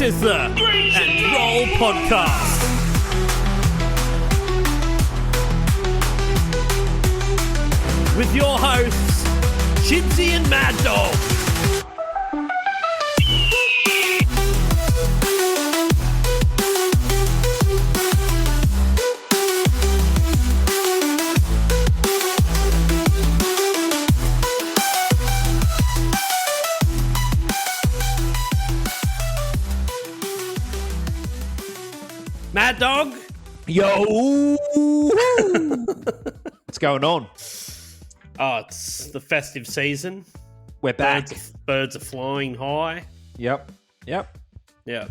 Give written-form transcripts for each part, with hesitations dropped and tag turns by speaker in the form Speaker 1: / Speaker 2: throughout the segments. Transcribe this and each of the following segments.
Speaker 1: is the And Roll Podcast. With your hosts, Chipsy and Mad Dog. Mad Dog?
Speaker 2: Yo! What's going on?
Speaker 1: Oh, it's the festive season.
Speaker 2: We're back.
Speaker 1: Birds are flying high.
Speaker 2: Yep.
Speaker 1: Yeah.
Speaker 2: We're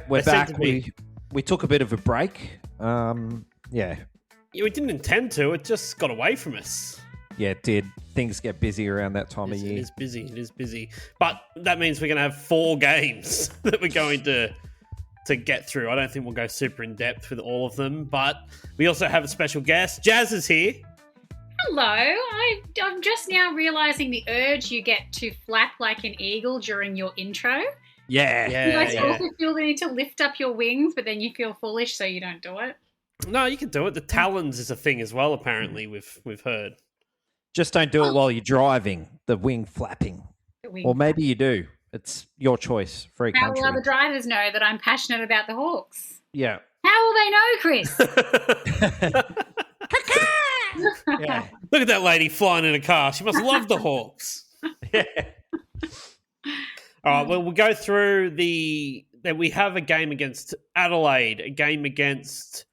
Speaker 1: They seem
Speaker 2: back.
Speaker 1: to be-
Speaker 2: We took a bit of a break.
Speaker 1: Yeah, we didn't intend to. It just got away from us.
Speaker 2: Yeah, it did. Things get busy around that time of
Speaker 1: It
Speaker 2: year.
Speaker 1: is busy. It is busy. But that means we're going to have 4 games that we're going to get through. I don't think we'll go super in depth with all of them, but we also have a special guest. Jazz is here.
Speaker 3: Hello. I'm just now realising the urge you get to flap like an eagle during your intro.
Speaker 2: Yeah.
Speaker 3: You guys also feel the need to lift up your wings, but then you feel foolish, so you don't do it.
Speaker 1: No, you can do it. The talons is a thing as well, apparently, we've heard.
Speaker 2: Just don't do it while you're driving, the wing flapping. Or maybe you do. It's your choice. Free
Speaker 3: How
Speaker 2: country.
Speaker 3: will other drivers know that I'm passionate about the Hawks?
Speaker 2: Yeah.
Speaker 3: How will they know, Chris?
Speaker 2: Yeah.
Speaker 1: Look at that lady flying in a car. She must love the Hawks.
Speaker 2: Yeah.
Speaker 1: All right, well, we'll go through that we have a game against Adelaide, a game against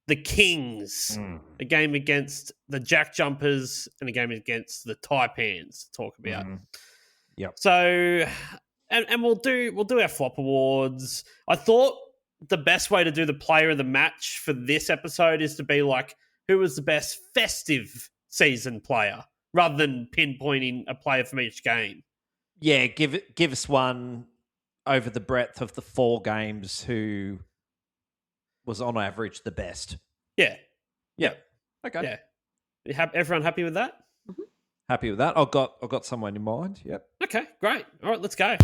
Speaker 1: the Kings, a game against the Jack Jumpers, and a game against the Taipans to talk about.
Speaker 2: Yep.
Speaker 1: So, and we'll do our flop awards. I thought the best way to do the player of the match for this episode is to be like, who was the best festive season player, rather than pinpointing a player from each game.
Speaker 2: Yeah, give us one over the breadth of the 4 games who was on average the best.
Speaker 1: Yeah.
Speaker 2: Okay.
Speaker 1: Yeah. Everyone happy with that?
Speaker 2: Happy with that. I've got someone in mind. Yep.
Speaker 1: Okay, great. All right, let's go.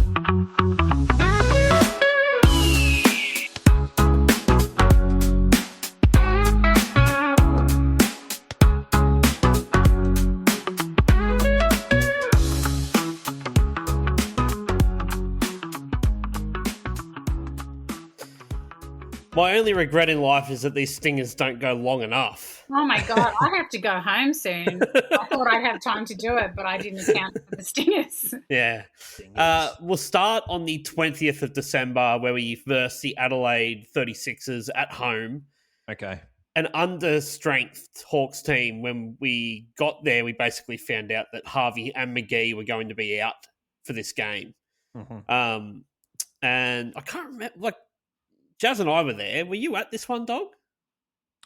Speaker 1: My only regret in life is that these stingers don't go long enough.
Speaker 3: Oh my God, I have to go home soon. I thought I'd have time to do it, but I didn't account for the stingers.
Speaker 1: Yeah. We'll start on the 20th of December where we verse the Adelaide 36ers at home.
Speaker 2: Okay.
Speaker 1: An under-strength Hawks team. When we got there, we basically found out that Harvey and McGee were going to be out for this game.
Speaker 2: Mm-hmm.
Speaker 1: And I can't remember, Jazz and I were there. Were you at this one, Dog?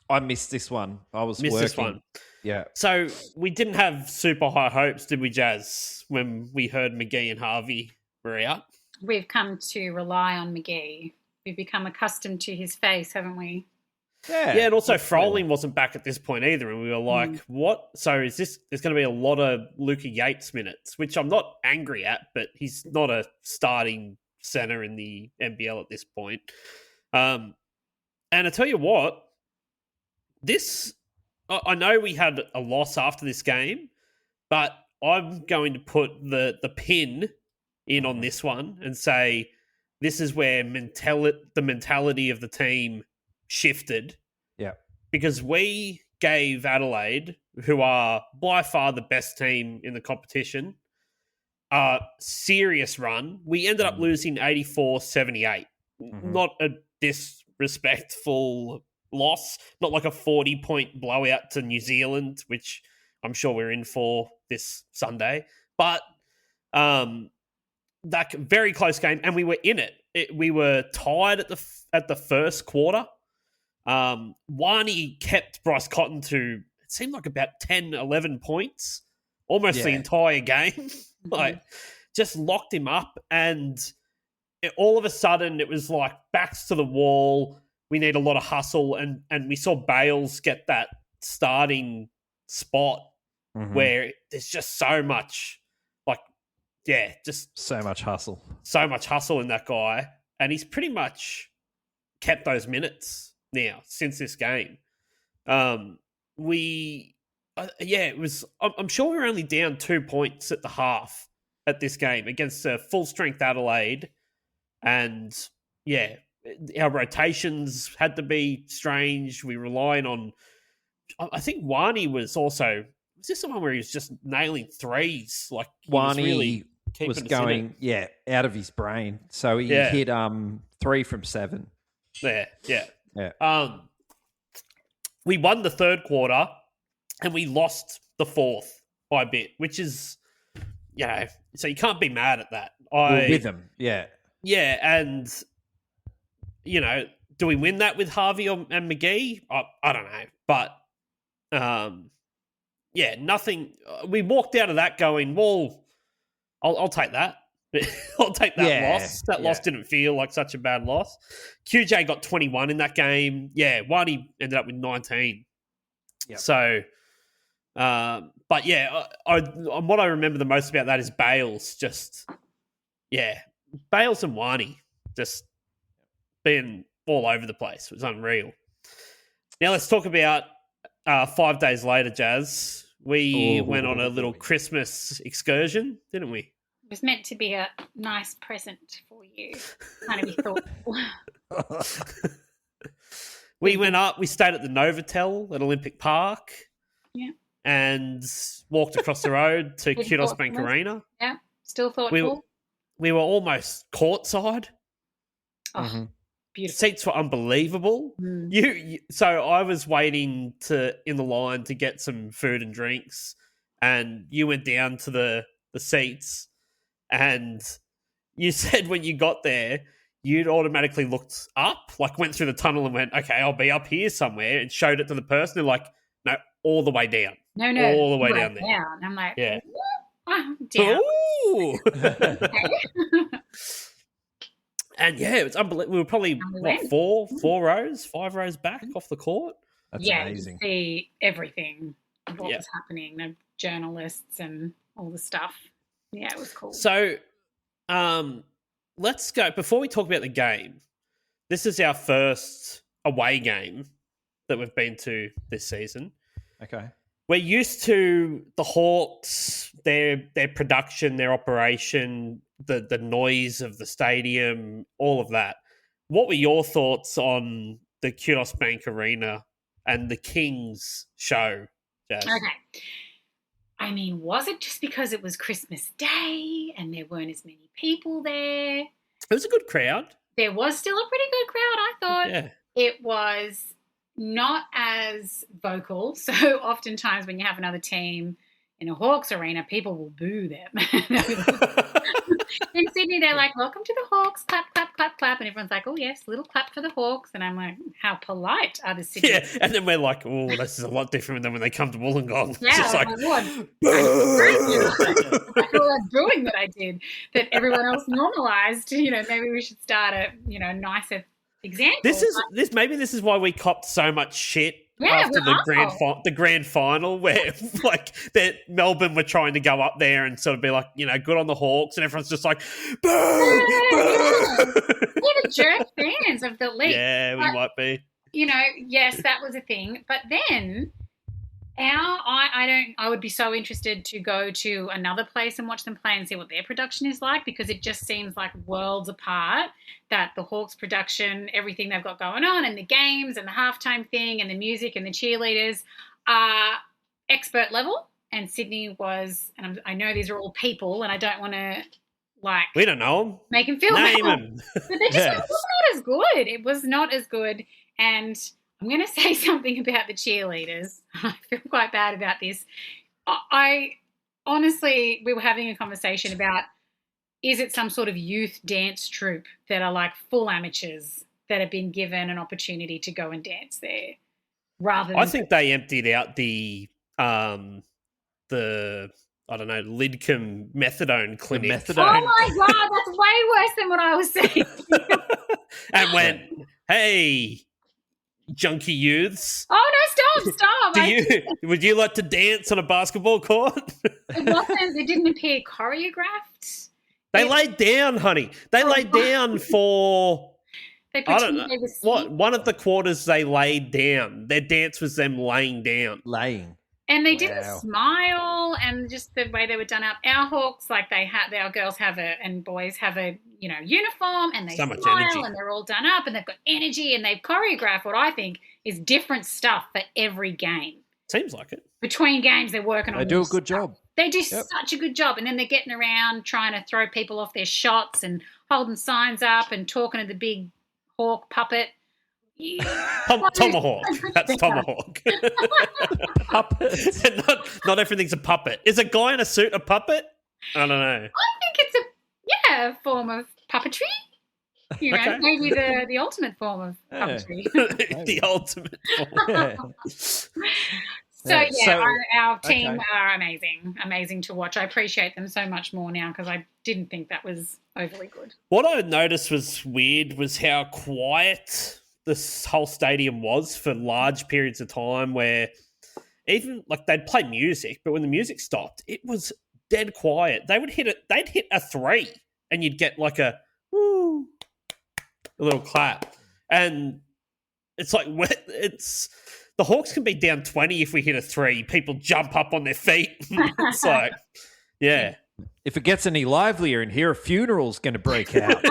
Speaker 2: I missed this one. I was
Speaker 1: Missed
Speaker 2: working.
Speaker 1: this one.
Speaker 2: Yeah.
Speaker 1: So we didn't have super high hopes, did we, Jazz, when we heard McGee and Harvey were out?
Speaker 3: We've come to rely on McGee. We've become accustomed to his face, haven't we?
Speaker 2: Yeah.
Speaker 1: Yeah, and also Froling wasn't back at this point either, and we were like, what? So is this, there's going to be a lot of Luca Yates minutes, which I'm not angry at, but he's not a starting center in the NBL at this point. And I tell you what, I know we had a loss after this game, but I'm going to put the pin in on this one and say this is where the mentality of the team shifted.
Speaker 2: Yeah.
Speaker 1: Because we gave Adelaide, who are by far the best team in the competition, a serious run. We ended up losing 84-78. Not a disrespectful loss, not like a 40-point blowout to New Zealand, which I'm sure we're in for this Sunday. But that very close game, and we were in it. We were tied at the first quarter. Wani kept Bryce Cotton to, it seemed like about 10, 11 points, almost the entire game. Just locked him up, and all of a sudden it was like backs to the wall. We need a lot of hustle, and we saw Bales get that starting spot where there's just so much, just
Speaker 2: so much hustle.
Speaker 1: So much hustle in that guy. and he's pretty much kept those minutes now since this game. It was. I'm sure we were only down 2 points at the half at this game against full strength Adelaide, and our rotations had to be strange. We relying on. I think Wani was also. Was this the one where he was just nailing threes? Like
Speaker 2: Wani was going, out of his brain. So he hit 3 from 7.
Speaker 1: Yeah. We won the third quarter, and we lost the fourth by a bit, which is, so you can't be mad at that.
Speaker 2: With them, yeah.
Speaker 1: Yeah, and, do we win that with Harvey and McGee? I don't know. But, nothing. We walked out of that going, well, I'll take that. I'll take that loss. That loss didn't feel like such a bad loss. QJ got 21 in that game. Yeah, Wani ended up with 19. Yep. So, what I remember the most about that is Bales. Bales and Wani just being all over the place. It was unreal. Now let's talk about 5 days later, Jazz. We went on a little Christmas excursion, didn't we?
Speaker 3: It was meant to be a nice present for you. Kind of be thoughtful.
Speaker 1: We went up. We stayed at the Novotel at Olympic Park.
Speaker 3: Yeah.
Speaker 1: And walked across the road to Qudos Bank Arena.
Speaker 3: Yeah. Still thoughtful.
Speaker 1: We were almost courtside.
Speaker 3: Oh, beautiful.
Speaker 1: Seats were unbelievable. So I was waiting in the line to get some food and drinks, and you went down to the seats. And you said when you got there, you'd automatically looked up, like went through the tunnel and went, okay, I'll be up here somewhere, and showed it to the person. They're like, no, all the way down.
Speaker 3: No,
Speaker 1: all the way down there.
Speaker 3: Down. I'm like,
Speaker 1: yeah.
Speaker 3: I'm down.
Speaker 1: Ooh. And it was unbelievable. We were probably, five rows back off the court.
Speaker 2: That's amazing.
Speaker 3: You could see everything of what was happening, the journalists and all the stuff. Yeah, it was cool.
Speaker 1: So, let's go. Before we talk about the game, this is our first away game that we've been to this season.
Speaker 2: Okay.
Speaker 1: We're used to the Hawks, their production, their operation, the noise of the stadium, all of that. What were your thoughts on the Qudos Bank Arena and the Kings show, Jazz?
Speaker 3: Okay. I mean, was it just because it was Christmas Day and there weren't as many people there?
Speaker 1: It was a good crowd.
Speaker 3: There was still a pretty good crowd, I thought.
Speaker 1: Yeah.
Speaker 3: It was not as vocal. So oftentimes when you have another team in a Hawks arena, people will boo them. In Sydney, they're like, welcome to the Hawks, clap, clap, clap, clap. And everyone's like, oh, yes, little clap for the Hawks. And I'm like, how polite are the Sydney?
Speaker 1: Yeah, and then we're like, oh, this is a lot different than when they come to Wollongong.
Speaker 3: Yeah,
Speaker 1: it's just like,
Speaker 3: my Lord. I feel like booing that I did, that everyone else normalised. Maybe we should start a, nicer example.
Speaker 1: Maybe this is why we copped so much shit after the grand final, where like that Melbourne were trying to go up there and sort of be like, good on the Hawks, and everyone's just like, boo, boo.
Speaker 3: We're the jerk fans of the league.
Speaker 1: Yeah, we might be.
Speaker 3: Yes, that was a thing, but then I would be so interested to go to another place and watch them play and see what their production is like, because it just seems like worlds apart, that the Hawks production, everything they've got going on, and the games and the halftime thing and the music and the cheerleaders are expert level. And Sydney was, and I know these are all people and I don't want to
Speaker 1: we don't know them.
Speaker 3: Make them feel
Speaker 1: Name
Speaker 3: bad.
Speaker 1: them.
Speaker 3: But they just it was not as good. It was not as good. And I'm going to say something about the cheerleaders. I feel quite bad about this. I honestly, we were having a conversation about, is it some sort of youth dance troupe that are like full amateurs that have been given an opportunity to go and dance there?
Speaker 1: I think they emptied out the I don't know, Lidcombe methadone clinic.
Speaker 3: Oh my God, that's way worse than what I was saying.
Speaker 1: And went, hey, junkie youths.
Speaker 3: Oh no, stop.
Speaker 1: Would you like to dance on a basketball court?
Speaker 3: It didn't appear choreographed.
Speaker 1: They laid down, honey. They laid down for...
Speaker 3: They
Speaker 1: I don't know.
Speaker 3: they were asleep.
Speaker 1: What? One of the quarters they laid down. Their dance was them laying down.
Speaker 2: Laying.
Speaker 3: And they didn't smile, and just the way they were done up. Our Hawks, like our girls have and boys have a uniform, and they
Speaker 1: So much
Speaker 3: smile,
Speaker 1: energy.
Speaker 3: and they're all done up, and they've got energy, and they've choreographed what I think is different stuff for every game.
Speaker 1: Seems like it.
Speaker 3: Between games, they're working on.
Speaker 2: They do a good job.
Speaker 3: They do such a good job, and then they're getting around trying to throw people off their shots and holding signs up and talking to the big hawk puppet.
Speaker 1: Tomahawk. That's Tomahawk.
Speaker 2: Puppets.
Speaker 1: not everything's a puppet. Is a guy in a suit a puppet? I don't know.
Speaker 3: I think it's a form of puppetry.
Speaker 1: Okay.
Speaker 3: Maybe the ultimate form of puppetry.
Speaker 1: The ultimate form.
Speaker 3: Our team are amazing to watch. I appreciate them so much more now because I didn't think that was overly good.
Speaker 1: What I noticed was weird was how quiet this whole stadium was for large periods of time, where even like they'd play music, but when the music stopped, it was dead quiet. They would hit it. They'd hit a 3, and you'd get like a woo, a little clap, and it's like the Hawks can be down 20 if we hit a 3. People jump up on their feet. It's like, yeah.
Speaker 2: If it gets any livelier in here, a funeral's going to break out.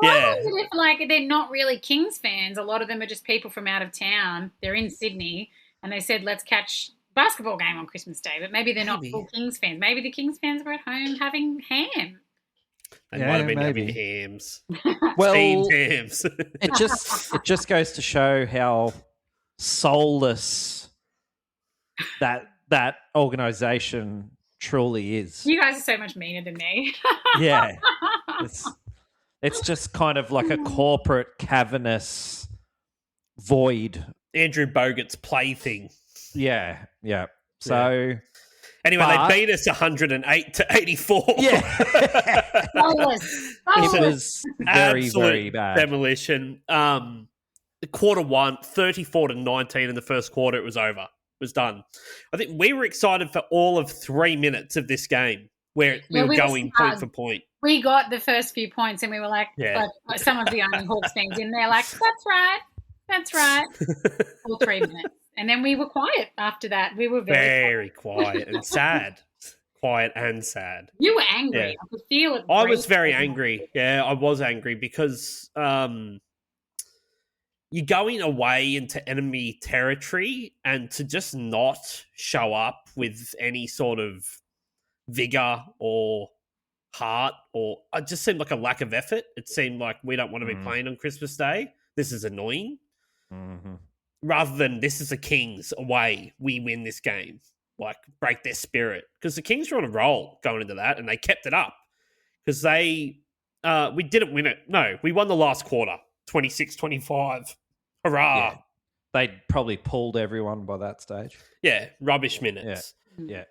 Speaker 3: Yeah. If they're not really Kings fans, a lot of them are just people from out of town. They're in Sydney, and they said, let's catch a basketball game on Christmas Day. But maybe they're not full Kings fans. Maybe the Kings fans were at home having ham.
Speaker 1: They might have been having hams.
Speaker 2: Well,
Speaker 1: steamed hams.
Speaker 2: it just goes to show how soulless that organisation truly is.
Speaker 3: You guys are so much meaner than me.
Speaker 2: Yeah. It's just kind of like a corporate cavernous void.
Speaker 1: Andrew Bogut's plaything.
Speaker 2: Yeah. So
Speaker 1: anyway, they beat us 108-84.
Speaker 2: Yeah. It was very, very bad.
Speaker 1: Demolition. Quarter 1, 34-19 in the first quarter, it was over. It was done. I think we were excited for all of 3 minutes of this game where we were going point for point.
Speaker 3: We got the first few points and we were like some of the only Hawks fans in there like, that's right. All 3 minutes. And then we were quiet after that. We were very
Speaker 1: quiet and sad. Quiet and sad.
Speaker 3: You were angry. Yeah. I could feel it.
Speaker 1: I was very angry. Yeah, I was angry because you're going away into enemy territory, and to just not show up with any sort of vigor or heart, or it just seemed like a lack of effort. It seemed like we don't want to be playing on Christmas Day. This is annoying. Mm-hmm. Rather than this is the Kings away, we win this game. Like, break their spirit. Because the Kings were on a roll going into that, and they kept it up. Because we didn't win it. No, we won the last quarter, 26-25. Hurrah.
Speaker 2: Yeah. They'd probably pulled everyone by that stage.
Speaker 1: Yeah, rubbish minutes.
Speaker 2: Yeah.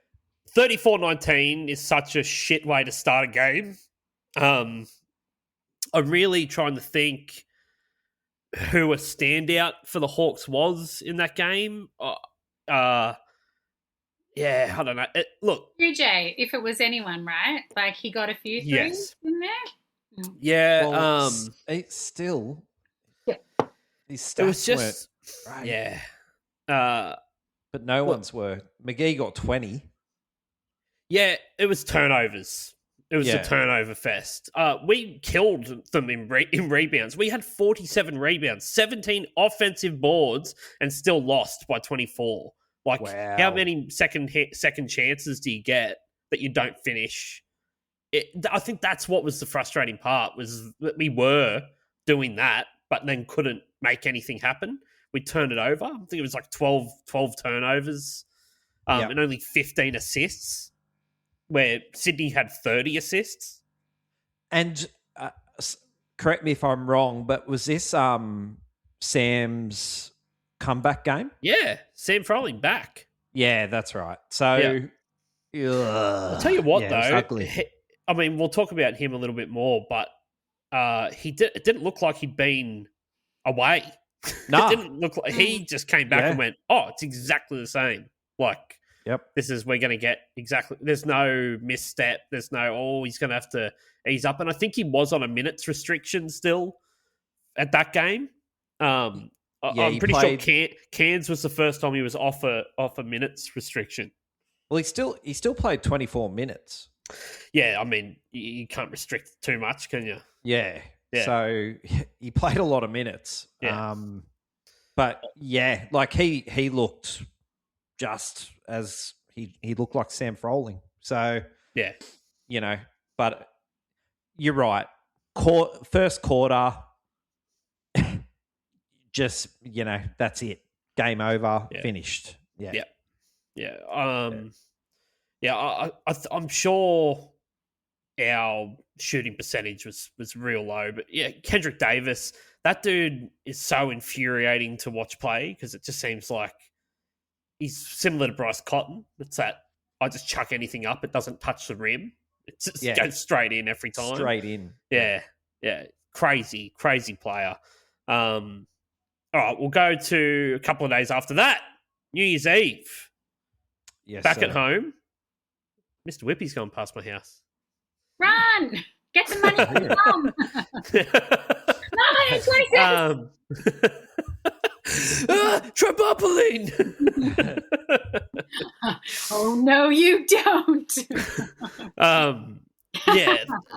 Speaker 1: 34-19 is such a shit way to start a game. I'm really trying to think who a standout for the Hawks was in that game. I don't know. Look.
Speaker 3: UJ, if it was anyone, right? Like, he got a few threes in there?
Speaker 1: Yeah.
Speaker 2: Well, it's still... These stats
Speaker 1: it was just...
Speaker 2: Right.
Speaker 1: Yeah.
Speaker 2: But no one's were. McGee got 20.
Speaker 1: Yeah, it was turnovers. It was a turnover fest. We killed them in rebounds. We had 47 rebounds, 17 offensive boards, and still lost by 24. Like, how many second chances do you get that you don't finish? I think that's what was the frustrating part, was that we were doing that, but then couldn't make anything happen. We turned it over. I think it was like 12 turnovers and only 15 assists, where Sydney had 30 assists.
Speaker 2: And correct me if I'm wrong, but was this Sam's comeback game?
Speaker 1: Yeah, Sam Froling back.
Speaker 2: Yeah, that's right. So,
Speaker 1: I'll tell you what, though.
Speaker 2: It was ugly.
Speaker 1: I mean, we'll talk about him a little bit more, but it didn't look like he'd been away.
Speaker 2: No.
Speaker 1: It didn't look like he just came back and went, oh, it's exactly the same. Like,
Speaker 2: Yep.
Speaker 1: we're going to get exactly. There's no misstep. There's no he's going to have to ease up. And I think he was on a minutes restriction still at that game. I'm pretty sure Cairns was the first time he was off a minutes restriction.
Speaker 2: Well, he still played 24 minutes.
Speaker 1: Yeah, I mean, you can't restrict too much, can you?
Speaker 2: Yeah. So he played a lot of minutes.
Speaker 1: Yeah.
Speaker 2: But yeah, like he looked just as he looked like Sam Froling. So
Speaker 1: yeah,
Speaker 2: but you're right. First quarter, just that's it. Game over.
Speaker 1: Yeah.
Speaker 2: Finished. Yeah.
Speaker 1: I'm sure our shooting percentage was real low, but yeah, Kendrick Davis, that dude is so infuriating to watch play because it just seems like he's similar to Bryce Cotton. It's that I just chuck anything up, it doesn't touch the rim. It just goes straight in every time.
Speaker 2: Straight in.
Speaker 1: Yeah. Crazy player. All right, we'll go to a couple of days after that. New Year's Eve.
Speaker 2: Yes,
Speaker 1: back at home. Mr. Whippy's gone past my house.
Speaker 3: Run! Get the money from Mum! Mum, I need 20
Speaker 1: seconds!
Speaker 3: Trampoline! Oh, no, you don't.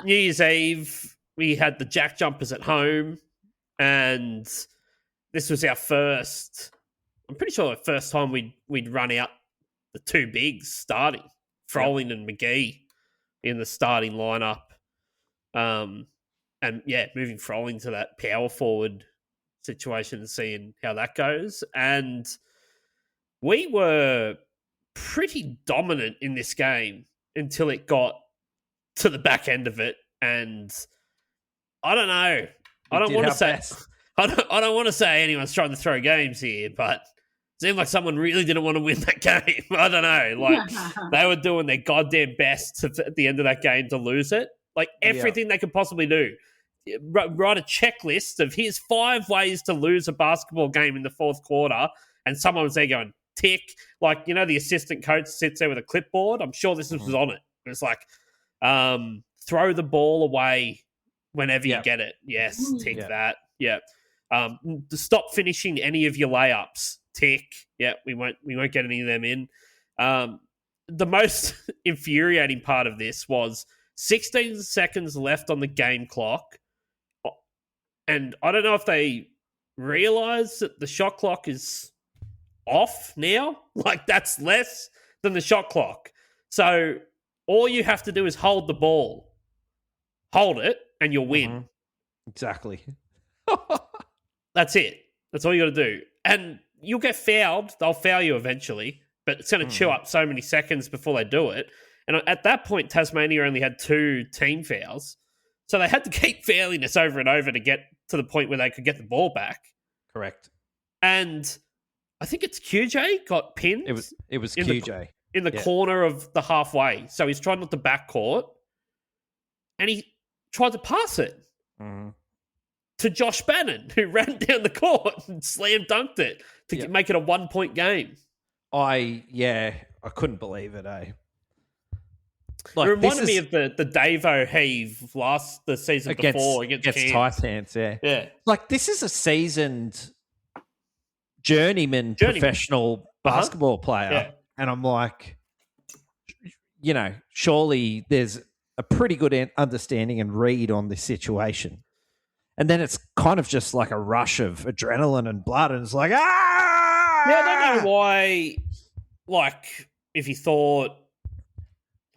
Speaker 1: New Year's Eve, we had the Jack Jumpers at home, and this was our first, I'm pretty sure the first time we'd run out the two bigs starting, Froling and McGee in the starting lineup. Moving Froling to that power forward situation and seeing how that goes. And we were pretty dominant in this game until it got to the back end of it. And I don't know. I don't want to say anyone's trying to throw games here, but it seemed like someone really didn't want to win that game. I don't know. Like, they were doing their goddamn best at the end of that game to lose it. Like, everything they could possibly do. Write a checklist of here's 5 ways to lose a basketball game in the fourth quarter, and someone was there going, tick. Like, the assistant coach sits there with a clipboard. I'm sure this was on it. It was like, throw the ball away whenever you get it. Yes, tick that. Yeah. Stop finishing any of your layups. Tick. Yeah, we won't get any of them in. The most infuriating part of this was 16 seconds left on the game clock. And I don't know if they realize that the shot clock is off now. Like, that's less than the shot clock. So all you have to do is hold the ball. Hold it, and you'll win.
Speaker 2: Mm-hmm. Exactly.
Speaker 1: That's it. That's all you got to do. And you'll get fouled. They'll foul you eventually, but it's going to chew up so many seconds before they do it. And at that point, Tasmania only had 2 team fouls. So they had to keep fouling us over and over to get to the point where they could get the ball back.
Speaker 2: Correct.
Speaker 1: And I think it's QJ got pinned.
Speaker 2: It was QJ.
Speaker 1: In the corner of the halfway. So he's trying not to backcourt. And he tried to pass it to Josh Bannon, who ran down the court and slam dunked it to make it a 1-point game.
Speaker 2: I couldn't believe it, eh?
Speaker 1: Like, it reminded me of the Davo heave the season before against
Speaker 2: Titans.
Speaker 1: Yeah.
Speaker 2: Like, this is a seasoned journeyman. Professional basketball player.
Speaker 1: Yeah.
Speaker 2: And I'm like, surely there's a pretty good understanding and read on this situation. And then it's kind of just like a rush of adrenaline and blood, and it's like,
Speaker 1: Yeah, I don't know why, like, if you thought,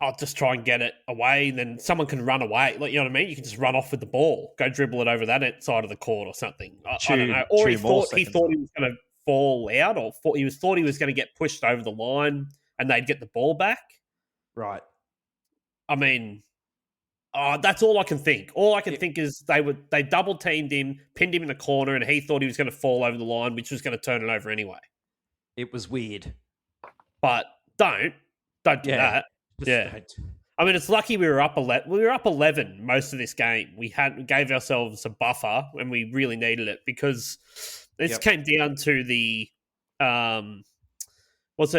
Speaker 1: I'll just try and get it away, then someone can run away. Like, you know what I mean? You can just run off with the ball, go dribble it over that side of the court or something. I don't know. Or he thought he was going to fall out, or thought he was going to get pushed over the line and they'd get the ball back.
Speaker 2: Right.
Speaker 1: I mean, that's all I can think. All I can think is they double teamed him, pinned him in the corner, and he thought he was going to fall over the line, which was going to turn it over anyway.
Speaker 2: It was weird.
Speaker 1: But don't do that. Yeah. I mean, it's lucky we were up 11. We were up 11 most of this game. We gave ourselves a buffer when we really needed it, because this came down to the is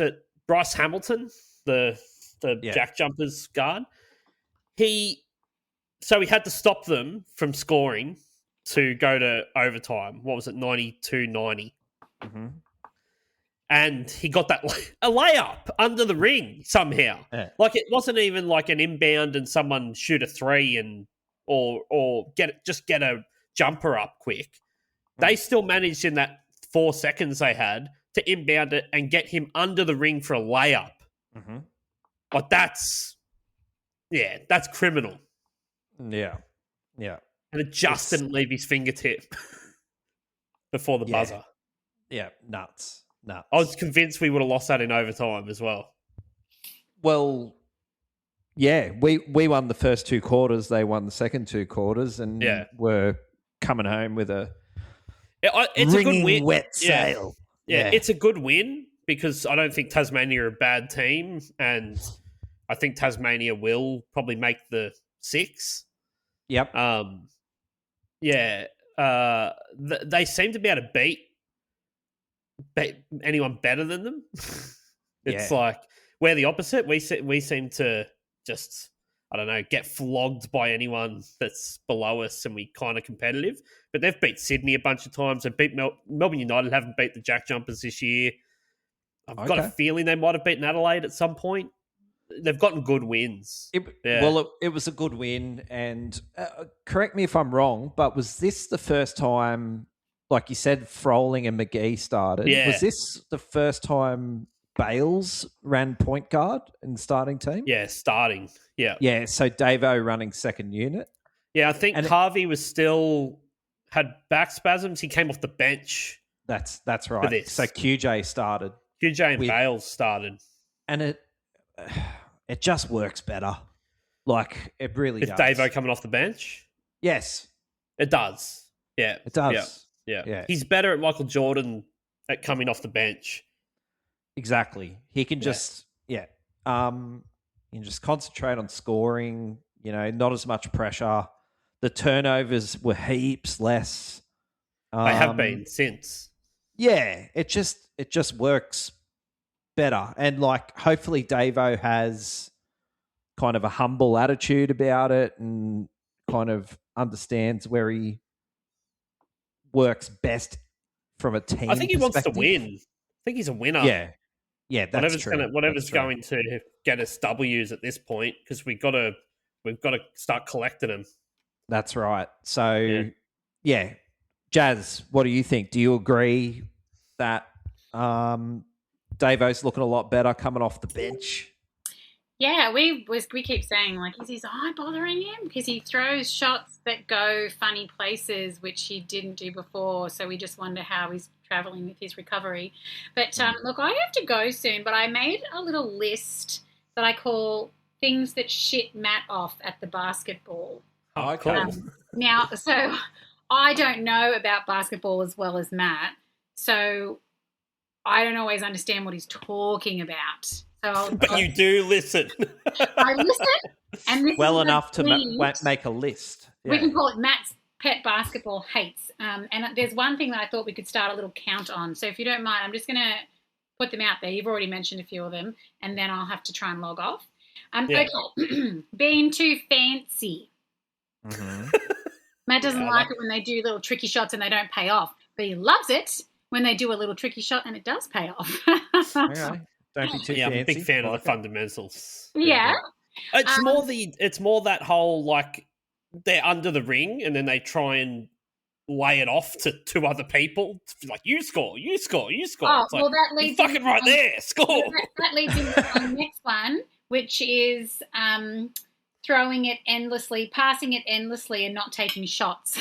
Speaker 1: it Bryce Hamilton, the Jack Jumpers guard. He had to stop them from scoring to go to overtime. What was it, 92-90?
Speaker 2: Mm-hmm.
Speaker 1: And he got that a layup under the ring somehow.
Speaker 2: Yeah.
Speaker 1: Like it wasn't even like an inbound and someone shoot a three or get a jumper up quick. They still managed in that 4 seconds they had to inbound it and get him under the ring for a layup.
Speaker 2: Mm-hmm.
Speaker 1: Like that's criminal.
Speaker 2: Yeah.
Speaker 1: And it just didn't leave his fingertip before the buzzer.
Speaker 2: Yeah, nuts.
Speaker 1: I was convinced we would have lost that in overtime as well.
Speaker 2: Well, yeah, we won the first 2 quarters. They won the second 2 quarters, and were coming home with it's
Speaker 1: a good win.
Speaker 2: Wet sail.
Speaker 1: Yeah, it's a good win because I don't think Tasmania are a bad team, and I think Tasmania will probably make the 6.
Speaker 2: Yep.
Speaker 1: They seem to be able to beat anyone better than them. It's like we're the opposite. We seem to just, I don't know, get flogged by anyone that's below us, and we kind of competitive. But they've beat Sydney a bunch of times. They beat Melbourne United. Haven't beat the Jack Jumpers this year. I've got a feeling they might have beaten Adelaide at some point. They've gotten good wins.
Speaker 2: Well, it was a good win, and correct me if I'm wrong, but was this the first time, like you said, Froling and McGee started?
Speaker 1: Yeah.
Speaker 2: Was this the first time Bales ran point guard in the starting team?
Speaker 1: Yeah, starting. Yeah.
Speaker 2: Yeah, so Davo running second unit.
Speaker 1: Yeah, I think Harvey had back spasms. He came off the bench.
Speaker 2: That's right. So QJ started.
Speaker 1: QJ and Bales started.
Speaker 2: And it just works better. Like, it really does.
Speaker 1: Is Davo coming off the bench?
Speaker 2: Yes.
Speaker 1: It does. Yeah.
Speaker 2: It does.
Speaker 1: Yeah. He's better at Michael Jordan at coming off the bench.
Speaker 2: Exactly. He can just, he can just concentrate on scoring, not as much pressure. The turnovers were heaps less.
Speaker 1: They have been since.
Speaker 2: Yeah, it just works better. And like, hopefully Davo has kind of a humble attitude about it and kind of understands where he works best from a team
Speaker 1: I think he wants to
Speaker 2: perspective.
Speaker 1: win. I think he's a winner.
Speaker 2: Yeah, that's true.
Speaker 1: Whatever's going to get us W's at this point, because we've got to start collecting them.
Speaker 2: That's right. So, Jazz, what do you think? Do you agree that Davo's looking a lot better coming off the bench?
Speaker 3: Yeah, we keep saying, like, is his eye bothering him? Because he throws shots that go funny places, which he didn't do before. So we just wonder how he's travelling with his recovery. But look, I have to go soon, but I made a little list that I call things that shit Matt off at the basketball.
Speaker 1: Oh, cool.
Speaker 3: Now, so I don't know about basketball as well as Matt, so I don't always understand what he's talking about.
Speaker 1: But you do listen.
Speaker 3: I listen. And this
Speaker 2: well
Speaker 3: is
Speaker 2: enough to make a list. Yeah.
Speaker 3: We can call it Matt's pet basketball hates. And there's one thing that I thought we could start a little count on. So if you don't mind, I'm just going to put them out there. You've already mentioned a few of them, and then I'll have to try and log off. Okay. Being too fancy.
Speaker 2: Mm-hmm.
Speaker 3: Matt doesn't like it when they do little tricky shots and they don't pay off, but he loves it when they do a little tricky shot and it does pay off.
Speaker 2: Okay. Don't be too fancy.
Speaker 1: I'm a big fan of the fundamentals.
Speaker 3: Yeah.
Speaker 1: It's more that whole, like, they're under the ring and then they try and lay it off to 2 other people. Like, you score.
Speaker 3: Oh,
Speaker 1: it's
Speaker 3: well,
Speaker 1: like,
Speaker 3: that leads
Speaker 1: you're fucking right there. Score.
Speaker 3: That leads into the next one, which is throwing it endlessly, passing it endlessly, and not taking shots,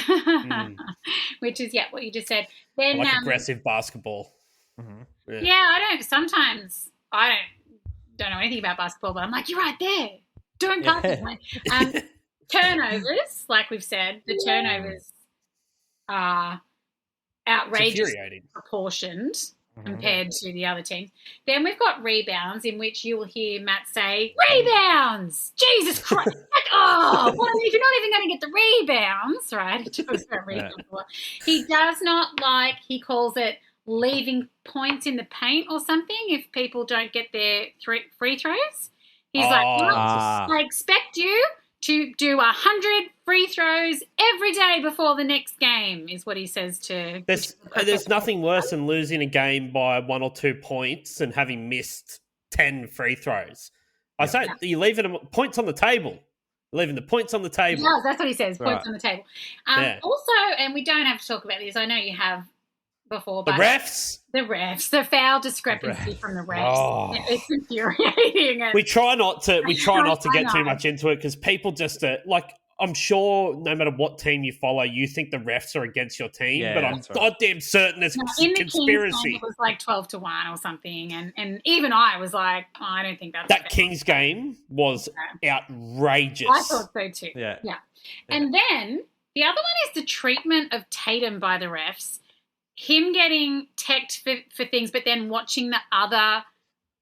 Speaker 3: which is what you just said. Then
Speaker 1: like aggressive basketball.
Speaker 2: Mm-hmm.
Speaker 3: Sometimes I don't know anything about basketball, but I'm like, you're right there. Don't pass it. Turnovers, like we've said, the turnovers are outrageous proportioned compared to the other teams. Then we've got rebounds, in which you will hear Matt say, rebounds! Jesus Christ! If you're not even going to get the rebounds, right? He talks about rebounds. He does not like, he calls it leaving points in the paint or something if people don't get their free throws. He's like, well, I expect you to do 100 free throws every day before the next game, is what he says to...
Speaker 1: There's nothing worse than losing a game by 1 or 2 points and having missed 10 free throws. I say you're leaving points on the table. Leaving the points on the table.
Speaker 3: Yeah, that's what he says, points on the table. Also, and we don't have to talk about this, I know you have before, but...
Speaker 1: The refs,
Speaker 3: the foul discrepancy from the refs. Oh. It's infuriating.
Speaker 1: We try not to get too much into it because people just I'm sure no matter what team you follow, you think the refs are against your team, but I'm goddamn certain it's
Speaker 3: in
Speaker 1: conspiracy.
Speaker 3: The Kings game, it was like 12-1 or something, and even I was like, oh, I don't think that's
Speaker 1: that Kings game was outrageous.
Speaker 3: I thought so too. Yeah. And then the other one is the treatment of Tatum by the refs. Him getting teched for things, but then watching the other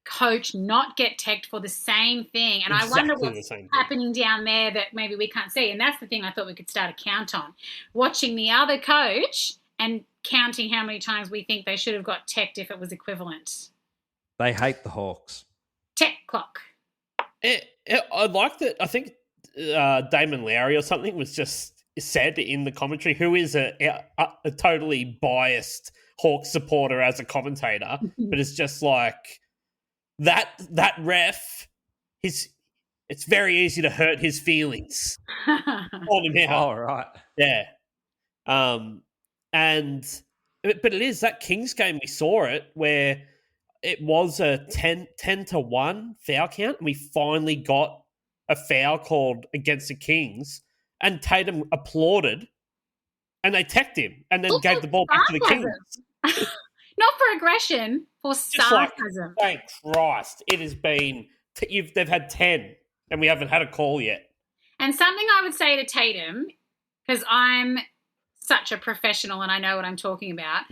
Speaker 3: coach not get teched for the same thing. And exactly, I wonder what's happening down there that maybe we can't see. And that's the thing I thought we could start a count on. Watching the other coach and counting how many times we think they should have got teched if it was equivalent.
Speaker 2: They hate the Hawks.
Speaker 3: Tech clock.
Speaker 1: I like that. I think Damon Lowry or something was just said in the commentary, who is a totally biased Hawks supporter as a commentator, but it's just like that ref, it's very easy to hurt his feelings. On him out.
Speaker 2: Oh, right.
Speaker 1: Yeah. But it is that Kings game, we saw it where it was a 10-1 foul count, and we finally got a foul called against the Kings. And Tatum applauded, and they teched him, and then gave the ball back to the Kings.
Speaker 3: Not for aggression, for sarcasm.
Speaker 1: Thank Christ, it has been. They've had 10, and we haven't had a call yet.
Speaker 3: And something I would say to Tatum, because I'm such a professional and I know what I'm talking about,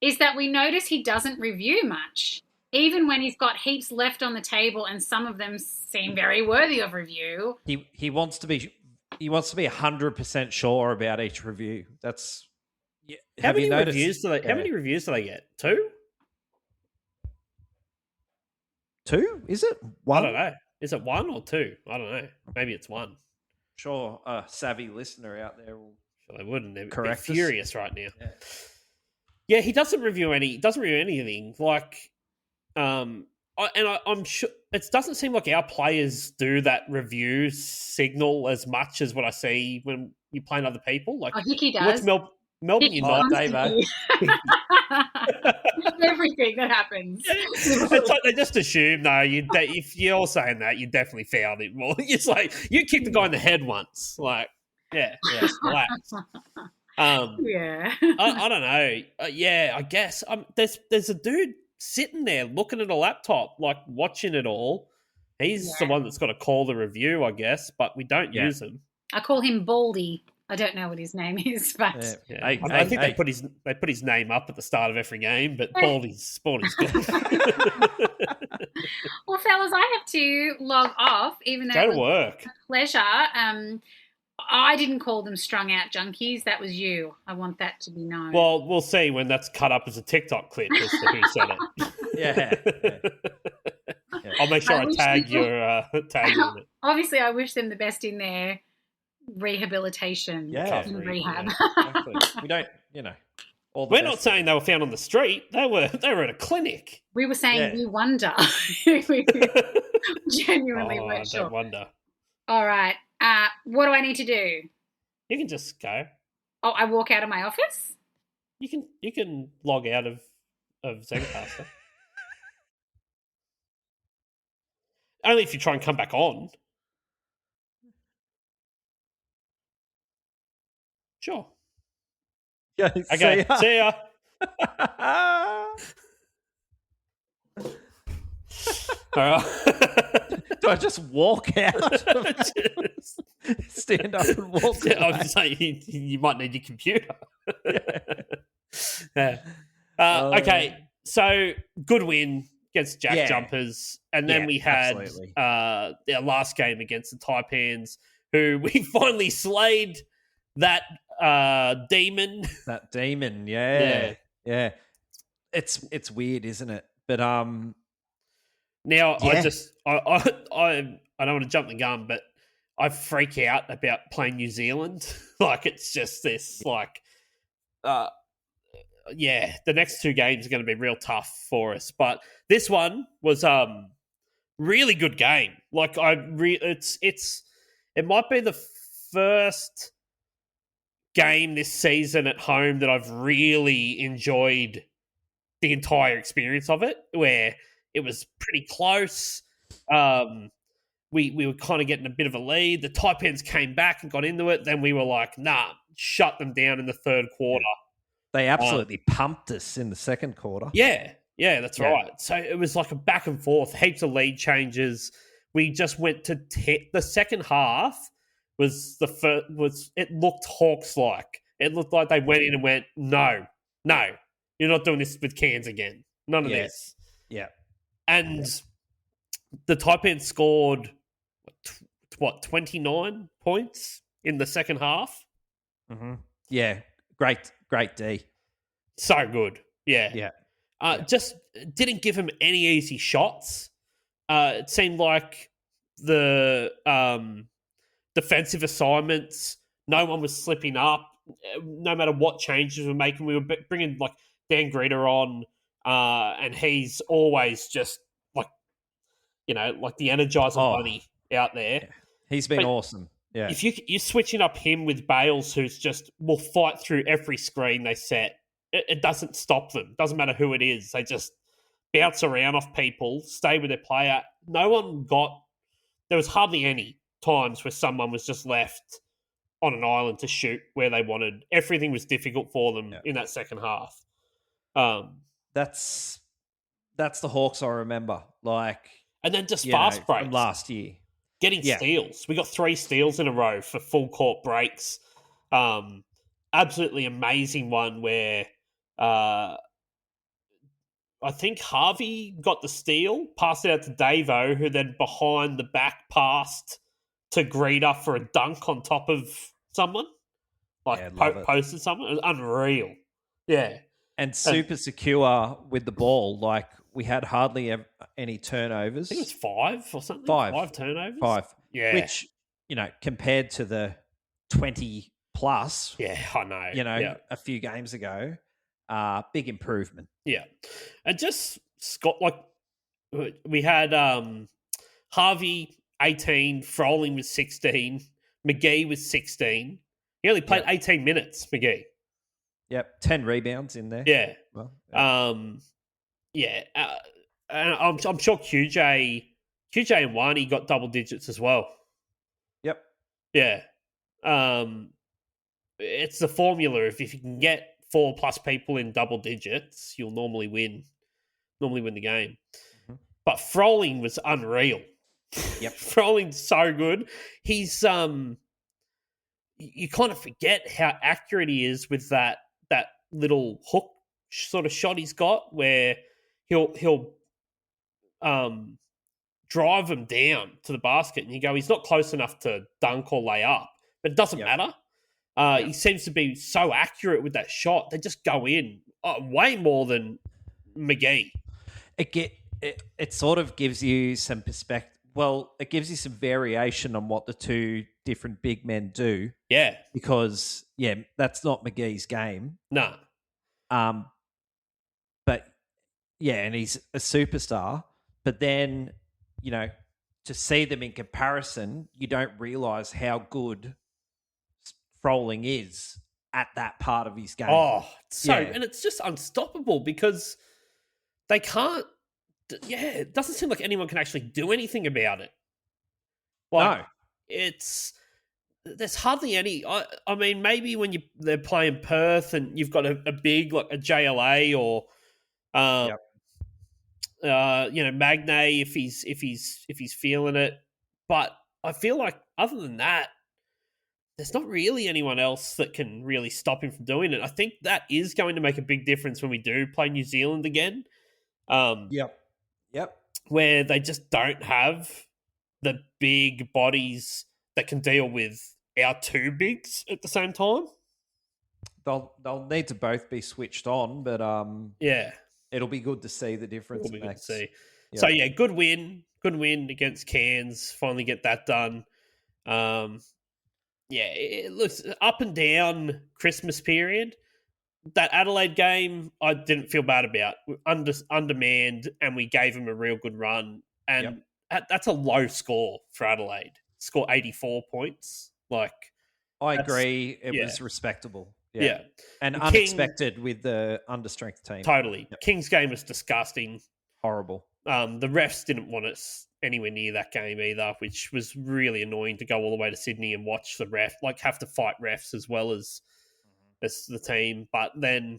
Speaker 3: is that we notice he doesn't review much, even when he's got heaps left on the table, and some of them seem very worthy of review.
Speaker 2: He wants to be 100% sure about each review. That's
Speaker 1: How many reviews do they get? 2?
Speaker 2: 2? Is it 1?
Speaker 1: I don't know. Is it 1 or 2? I don't know. Maybe it's 1.
Speaker 2: Sure, a savvy listener out there will.
Speaker 1: Sure, they wouldn't. They're
Speaker 2: correct.
Speaker 1: Furious right now. Yeah, he doesn't review anything. Like, I'm sure it doesn't seem like our players do that review signal as much as what I see when you play other people. Like,
Speaker 3: Hickey does.
Speaker 1: What's Melbourne United,
Speaker 3: Dave? Everything that happens.
Speaker 1: It's like they just assume, though. If you're saying that, you definitely fouled it. Well, it's like you kicked the guy in the head once. Like, just relax. I don't know. I guess there's a dude sitting there looking at a laptop, like watching it all. He's the one that's got to call the review, I guess, but we don't use him.
Speaker 3: I call him Baldy. I don't know what his name is, but
Speaker 1: I think they put his name up at the start of every game, but Baldy's good.
Speaker 3: Well, fellas, I have to log off, even though
Speaker 1: go to work.
Speaker 3: A pleasure. I didn't call them strung out junkies. That was you. I want that to be known.
Speaker 1: Well, we'll see when that's cut up as a TikTok clip as to who said it. I'll make sure I tag you in it.
Speaker 3: Obviously, I wish them the best in their rehabilitation and rehab.
Speaker 2: Exactly. We don't,
Speaker 1: we're not saying they were found on the street. They were at a clinic.
Speaker 3: We were saying we wonder. We genuinely weren't sure.
Speaker 1: I wonder.
Speaker 3: All right. What do I need to do?
Speaker 1: You can just go.
Speaker 3: Oh, I walk out of my office?
Speaker 1: You can log out of Zencaster. Only if you try and come back on. Sure.
Speaker 2: Yeah.
Speaker 1: Okay. See ya. All right.
Speaker 2: Do I just walk out? Stand up and walk out?
Speaker 1: I'm just saying you might need your computer. Okay, so good win against Jack Jumpers. And then we had our last game against the Taipans, who we finally slayed that demon.
Speaker 2: That demon, yeah. it's weird, isn't it? But
Speaker 1: now
Speaker 2: yeah.
Speaker 1: I don't want to jump the gun, but I freak out about playing New Zealand. Like it's just this like yeah, the next two games are going to be real tough for us. But this one was really good game. Like it might be the first game this season at home that I've really enjoyed the entire experience of it, where it was pretty close. We were kind of getting a bit of a lead. The Taipans came back and got into it. Then we were like, nah, shut them down in the third quarter.
Speaker 2: They absolutely pumped us in the second quarter.
Speaker 1: Yeah, that's right. So it was like a back and forth, heaps of lead changes. We just went to the second half was it looked Hawks like. It looked like they went in and went, no, you're not doing this with Cairns again. None of this.
Speaker 2: Yeah.
Speaker 1: And the Taipans scored 29 points in the second half.
Speaker 2: Mm-hmm. Yeah, great D.
Speaker 1: So good. Yeah. Just didn't give him any easy shots. It seemed like the defensive assignments, no one was slipping up. No matter what changes we were making, we were bringing like Dan Gritter on, and he's always just like, like the Energizer Bunny out there.
Speaker 2: Yeah. He's been awesome. Yeah.
Speaker 1: If you're switching up him with Bales, who's just will fight through every screen they set, it doesn't stop them. Doesn't matter who it is. They just bounce around off people, stay with their player. There was hardly any times where someone was just left on an island to shoot where they wanted. Everything was difficult for them in that second half.
Speaker 2: That's the Hawks I remember. Like,
Speaker 1: and then just fast breaks
Speaker 2: from last year.
Speaker 1: Getting steals. We got 3 steals in a row for full court breaks. Absolutely amazing one where I think Harvey got the steal, passed it out to Davo, who then behind the back passed to Greeter for a dunk on top of someone. Like posted someone. It was unreal. Yeah.
Speaker 2: And super secure with the ball. Like, we had hardly any turnovers.
Speaker 1: I think it was 5 or something.
Speaker 2: 5
Speaker 1: turnovers.
Speaker 2: 5.
Speaker 1: Yeah.
Speaker 2: Which, compared to the 20 plus.
Speaker 1: Yeah, I know.
Speaker 2: A few games ago, big improvement.
Speaker 1: Yeah. And just Scott, like, we had Harvey 18, Froling was 16, McGee was 16. He only played 18 minutes, McGee.
Speaker 2: Yep, 10 rebounds in there.
Speaker 1: Yeah.
Speaker 2: Well,
Speaker 1: and I'm sure QJ and Wani got double digits as well.
Speaker 2: Yep.
Speaker 1: Yeah. It's the formula. If you can get 4+ people in double digits, you'll normally win the game. Mm-hmm. But Froling was unreal.
Speaker 2: Yep.
Speaker 1: Froling's so good. He's you kind of forget how accurate he is with that little hook sort of shot he's got, where he'll drive him down to the basket, and you go, he's not close enough to dunk or lay up, but it doesn't matter. He seems to be so accurate with that shot. They just go in way more than McGee.
Speaker 2: It sort of gives you some perspective. Well, it gives you some variation on what the two different big men do.
Speaker 1: Yeah.
Speaker 2: Because, that's not McGee's game.
Speaker 1: No.
Speaker 2: But, and he's a superstar. But then, to see them in comparison, you don't realise how good Froling is at that part of his game.
Speaker 1: Oh, and it's just unstoppable because they can't. Yeah, it doesn't seem like anyone can actually do anything about it. Like, no, there's hardly any. I mean, maybe when they're playing Perth and you've got a big like a JLA or, Magnay if he's feeling it. But I feel like other than that, there's not really anyone else that can really stop him from doing it. I think that is going to make a big difference when we do play New Zealand again.
Speaker 2: Yep.
Speaker 1: Where they just don't have the big bodies that can deal with our two bigs at the same time.
Speaker 2: They'll need to both be switched on, but It'll be good to see the difference.
Speaker 1: It'll be good to see.
Speaker 2: Yeah.
Speaker 1: So, yeah, good win against Cairns. Finally get that done. Yeah, it looks up and down Christmas period. That Adelaide game, I didn't feel bad about. Undermanned, and we gave them a real good run. And that's a low score for Adelaide. Score 84 points. Like,
Speaker 2: I agree. It was respectable.
Speaker 1: Yeah.
Speaker 2: And unexpected with the understrength team.
Speaker 1: Totally. Yep. King's game was disgusting.
Speaker 2: Horrible.
Speaker 1: The refs didn't want us anywhere near that game either, which was really annoying to go all the way to Sydney and watch the ref, like have to fight refs as well as the team. But then,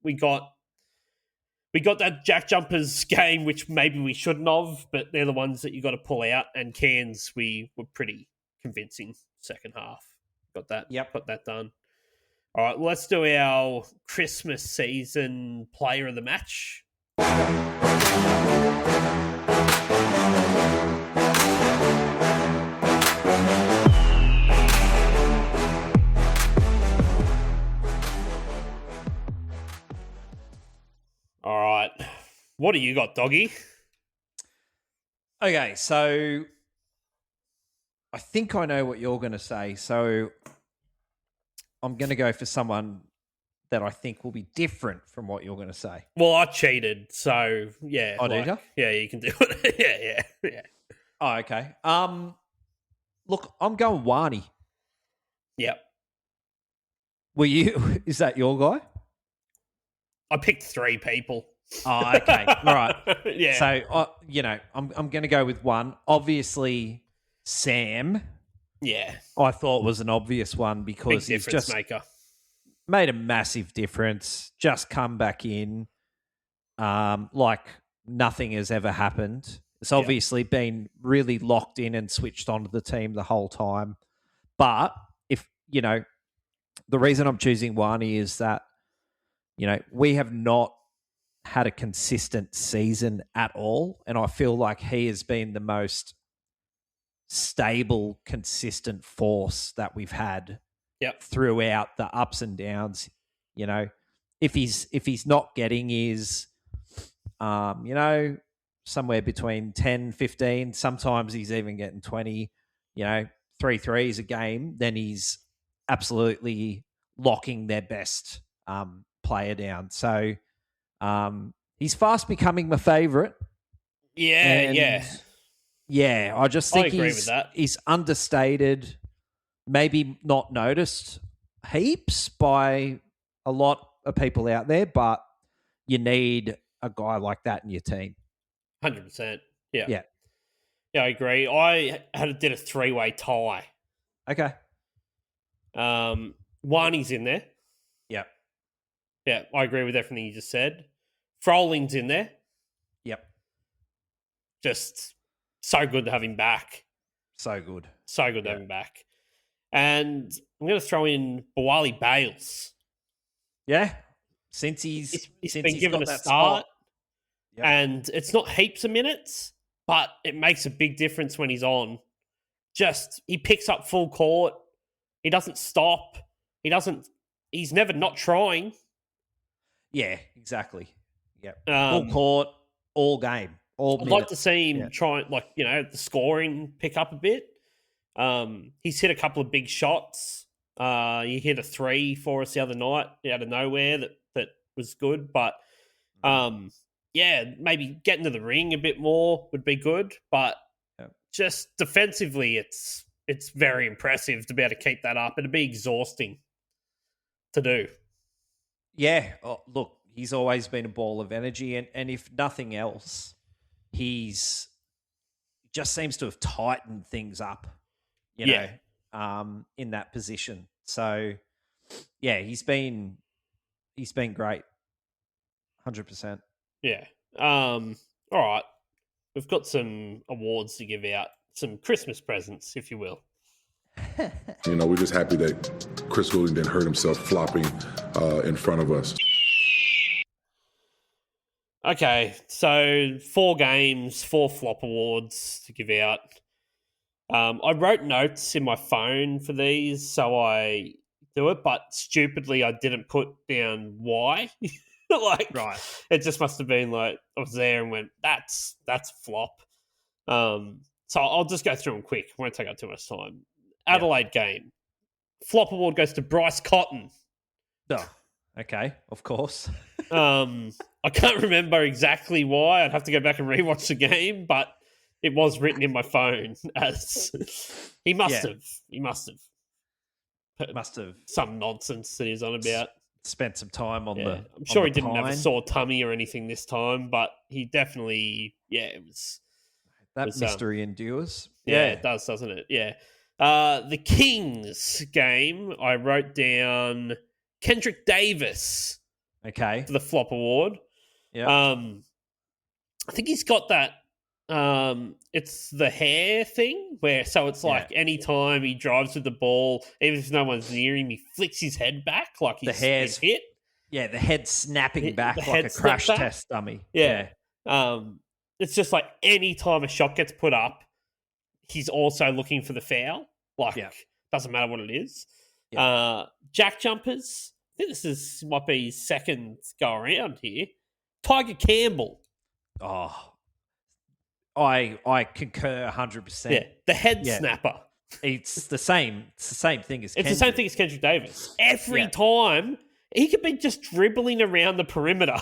Speaker 1: we got that Jack Jumpers game, which maybe we shouldn't have, but they're the ones that you got to pull out. And Cairns, we were pretty convincing second half. Got that done. All right, let's do our Christmas season player of the match. All right. What do you got, Doggy?
Speaker 2: Okay, so I think I know what you're going to say. So I'm going to go for someone that I think will be different from what you're going to say.
Speaker 1: Well, I cheated, so yeah.
Speaker 2: Oh, did you?
Speaker 1: Yeah, you can do it. yeah.
Speaker 2: Oh, okay. Look, I'm going Wani.
Speaker 1: Yep.
Speaker 2: Were you? Is that your guy?
Speaker 1: I picked 3 people.
Speaker 2: Oh, okay. All right.
Speaker 1: Yeah.
Speaker 2: So, I'm going to go with one. Obviously, Sam.
Speaker 1: Yeah.
Speaker 2: I thought was an obvious one because
Speaker 1: Big
Speaker 2: he's just
Speaker 1: maker.
Speaker 2: Made a massive difference. Just come back in, like nothing has ever happened. It's obviously been really locked in and switched onto the team the whole time. But if the reason I'm choosing Wani is that we have not had a consistent season at all, and I feel like he has been the most stable, consistent force that we've had throughout the ups and downs. If he's not getting his, somewhere between 10, 15, sometimes he's even getting 20, 3 threes a game, then he's absolutely locking their best player down. So he's fast becoming my favourite.
Speaker 1: Yeah.
Speaker 2: Yeah, I just think
Speaker 1: agree with that.
Speaker 2: He's understated, maybe not noticed heaps by a lot of people out there, but you need a guy like that in your team.
Speaker 1: 100%. Yeah, I agree. I did a 3-way tie.
Speaker 2: Okay.
Speaker 1: Wani's in there.
Speaker 2: Yep.
Speaker 1: Yeah, I agree with everything you just said. Frolling's in there.
Speaker 2: Yep.
Speaker 1: Just so good to have him back.
Speaker 2: So good
Speaker 1: to have him back. And I'm going to throw in Bawali Bales.
Speaker 2: Yeah. Since he's
Speaker 1: been given a start. Yep. And it's not heaps of minutes, but it makes a big difference when he's on. He picks up full court. He doesn't stop. He's never not trying.
Speaker 2: Yeah, exactly. Yep. Full court, all game.
Speaker 1: I'd like to see him try, the scoring pick up a bit. He's hit a couple of big shots. He hit a 3 for us the other night out of nowhere that was good. But, maybe getting to the ring a bit more would be good. But just defensively, it's very impressive to be able to keep that up. It'd be exhausting to do.
Speaker 2: Yeah. Oh, look, he's always been a ball of energy. And if nothing else, he's just seems to have tightened things up, in that position. So, he's been great, 100%.
Speaker 1: Yeah. All right. We've got some awards to give out, some Christmas presents, if you will.
Speaker 4: We're just happy that Chris Goulding didn't hurt himself flopping in front of us.
Speaker 1: Okay, so 4 games, 4 flop awards to give out. I wrote notes in my phone for these, so I do it, but stupidly I didn't put down why. Like,
Speaker 2: Right.
Speaker 1: it just must have been like I was there and went, that's flop. So I'll just go through them quick. Won't take up too much time. Adelaide game. Flop award goes to Bryce Cotton.
Speaker 2: Oh, okay, of course.
Speaker 1: I can't remember exactly why. I'd have to go back and rewatch the game, but it was written in my phone as he must have. He must have some nonsense that he's on about.
Speaker 2: Spent some time on the.
Speaker 1: I'm sure he didn't
Speaker 2: pine.
Speaker 1: have a sore tummy or anything this time, but he definitely, it was.
Speaker 2: That mystery endures.
Speaker 1: Yeah, it does, doesn't it? Yeah. The Kings game, I wrote down Kendrick Davis.
Speaker 2: Okay.
Speaker 1: For the Flop Award.
Speaker 2: Yeah.
Speaker 1: I think he's got that. It's the hair thing so it's like anytime he drives with the ball, even if no one's near him, he flicks his head back like he's hit.
Speaker 2: Yeah, the head snapping back like a crash test dummy.
Speaker 1: Yeah. It's just like any time a shot gets put up, he's also looking for the foul. Like, doesn't matter what it is. Yeah. Jack jumpers. I think this might be his second go around here. Tiger Campbell.
Speaker 2: Oh, I concur 100%.
Speaker 1: Yeah, the head snapper.
Speaker 2: It's the same. It's the same thing as.
Speaker 1: It's the same thing as Kendrick Davis. Every time he could be just dribbling around the perimeter,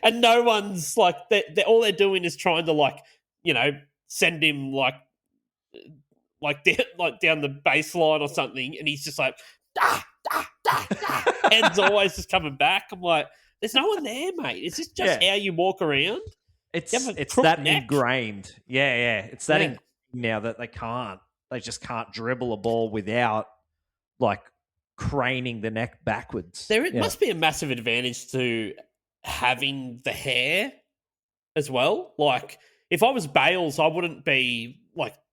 Speaker 1: and no one's like all they're doing is trying to send him down the baseline or something, and he's just like head's always just coming back. I'm like, there's no one there, mate. Is this just how you walk around?
Speaker 2: It's that ingrained. Yeah. It's that ingrained now that they just can't dribble a ball without craning the neck backwards.
Speaker 1: There must be a massive advantage to having the hair as well. Like, if I was Bales, I wouldn't be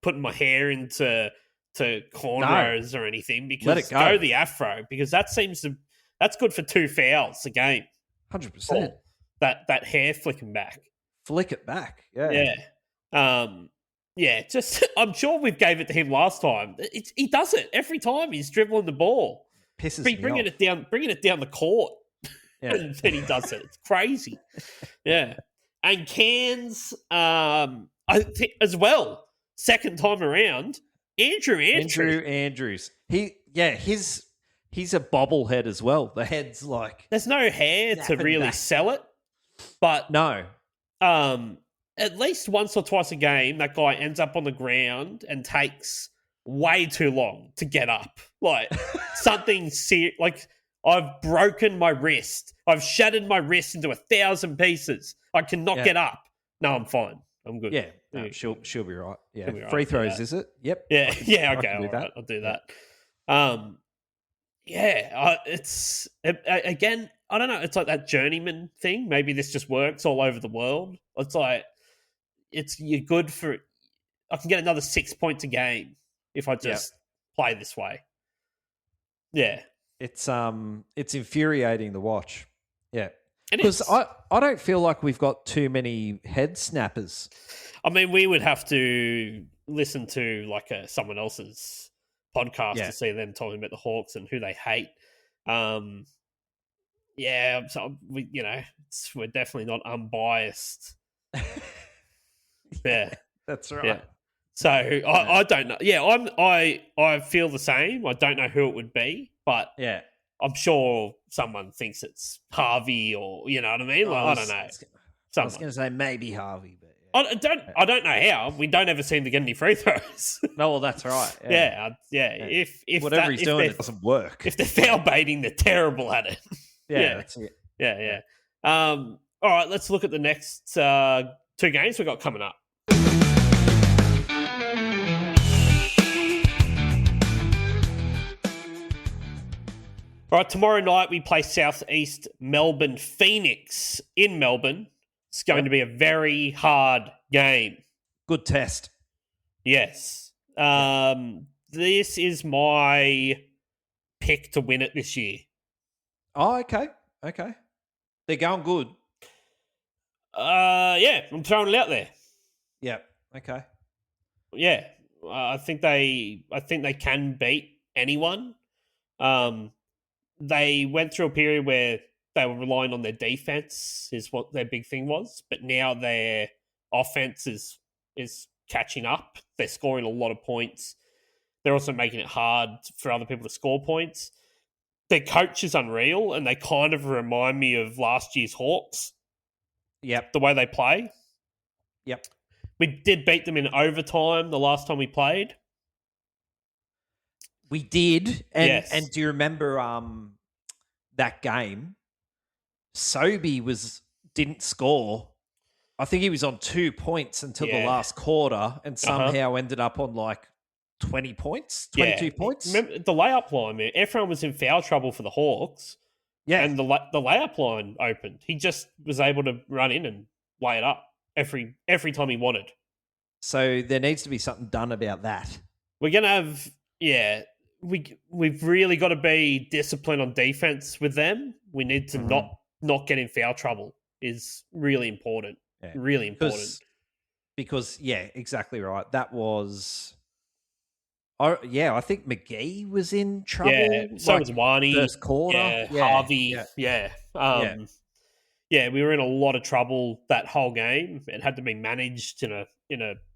Speaker 1: putting my hair into cornrows or anything, because
Speaker 2: let it go
Speaker 1: the afro, because that's good for 2 fouls a game.
Speaker 2: 100%.
Speaker 1: That hair flicking back.
Speaker 2: Flick it back. Yeah.
Speaker 1: Just I'm sure we gave it to him last time. He does it every time he's dribbling the ball.
Speaker 2: Pisses me
Speaker 1: bringing
Speaker 2: off.
Speaker 1: Bringing it down the court.
Speaker 2: Yeah.
Speaker 1: And then he does it. It's crazy. Yeah. And Cairns, I think as well, second time around, Andrew
Speaker 2: Andrews. He's a bobblehead as well. The head's
Speaker 1: there's no hair to really sell it, but
Speaker 2: no.
Speaker 1: At least once or twice a game, that guy ends up on the ground and takes way too long to get up. Something serious. I've broken my wrist. I've shattered my wrist into 1,000 pieces. I cannot get up. No, I'm fine. I'm good.
Speaker 2: Yeah, no, she'll be right. Yeah,
Speaker 1: be right.
Speaker 2: Free throws, is it? Yep.
Speaker 1: Yeah, okay,
Speaker 2: all right.
Speaker 1: I'll do that. It's again, I don't know. It's like that journeyman thing. Maybe this just works all over the world. It's you're good for. I can get another 6 points a game if I just play this way. Yeah,
Speaker 2: it's infuriating to watch. Yeah.
Speaker 1: Because
Speaker 2: I don't feel like we've got too many head snappers.
Speaker 1: I mean, we would have to listen to someone else's podcast to see them talking about the Hawks and who they hate. So we're definitely not unbiased. Yeah,
Speaker 2: that's right.
Speaker 1: Yeah. So I don't know. Yeah, I feel the same. I don't know who it would be, but I'm sure someone thinks it's Harvey, or you know what I mean. I don't know.
Speaker 2: I was going to say maybe Harvey, but
Speaker 1: I don't know how. We don't ever seem to get any free throws.
Speaker 2: No, well, that's right.
Speaker 1: Yeah. If
Speaker 2: whatever he's doing, it doesn't work.
Speaker 1: If they're foul baiting, they're terrible at it.
Speaker 2: That's it.
Speaker 1: Yeah. All right, let's look at the next 2 games we've got coming up. All right, tomorrow night we play Southeast Melbourne Phoenix in Melbourne. It's going to be a very hard game.
Speaker 2: Good test.
Speaker 1: Yes. This is my pick to win it this year.
Speaker 2: Oh, okay. They're going good.
Speaker 1: I'm throwing it out there.
Speaker 2: Yeah. Okay.
Speaker 1: Yeah. I think they can beat anyone. They went through a period where they were relying on their defense is what their big thing was, but now their offense is catching up. They're scoring a lot of points. They're also making it hard for other people to score points. Their coach is unreal, and they kind of remind me of last year's Hawks.
Speaker 2: Yep.
Speaker 1: The way they play.
Speaker 2: Yep.
Speaker 1: We did beat them in overtime the last time we played.
Speaker 2: We did. And,
Speaker 1: yes.
Speaker 2: And do you remember that game? Sobey didn't score. I think he was on 2 points until the last quarter and somehow ended up on like 20 points, 22 points.
Speaker 1: Remember the layup line, man. Everyone was in foul trouble for the Hawks.
Speaker 2: Yeah.
Speaker 1: And the layup line opened. He just was able to run in and lay it up every time he wanted.
Speaker 2: So there needs to be something done about that.
Speaker 1: We're going to have, we've really got to be disciplined on defense with them. We need to not get in foul trouble is really important. Yeah. Really important.
Speaker 2: Because, exactly right. That was... I think McGee was in trouble.
Speaker 1: Yeah, so was Wani.
Speaker 2: First quarter.
Speaker 1: Harvey. We were in a lot of trouble that whole game. It had to be managed in a